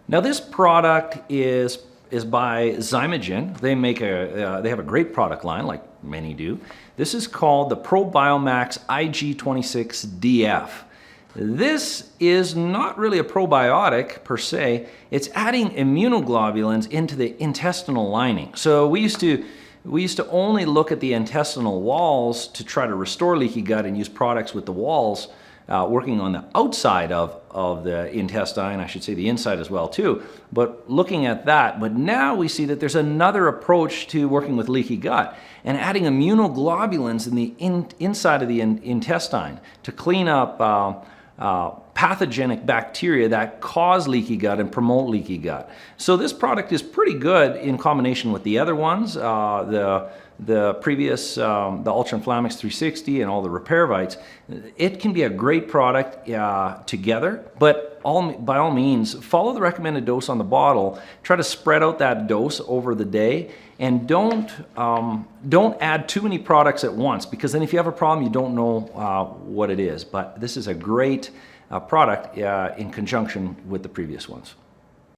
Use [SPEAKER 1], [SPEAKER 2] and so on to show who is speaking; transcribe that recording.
[SPEAKER 1] Now this product is by Zymogen. They have a great product line, like many do. This is called the Probiomax IG 26DF. This is not really a probiotic per se. It's adding immunoglobulins into the intestinal lining. So we used to only look at the intestinal walls to try to restore leaky gut and use products with the walls working on the outside of the intestine, I should say the inside as well too, but looking at that. But now we see that there's another approach to working with leaky gut and adding immunoglobulins in the inside of the intestine to clean up pathogenic bacteria that cause leaky gut and promote leaky gut. So this product is pretty good in combination with the other ones, the previous, the Ultra Inflammix 360 and all the Repairvites. It can be a great product together, but by all means, follow the recommended dose on the bottle. Try to spread out that dose over the day, and don't add too many products at once, because then if you have a problem, you don't know what it is. But this is a great product in conjunction with the previous ones.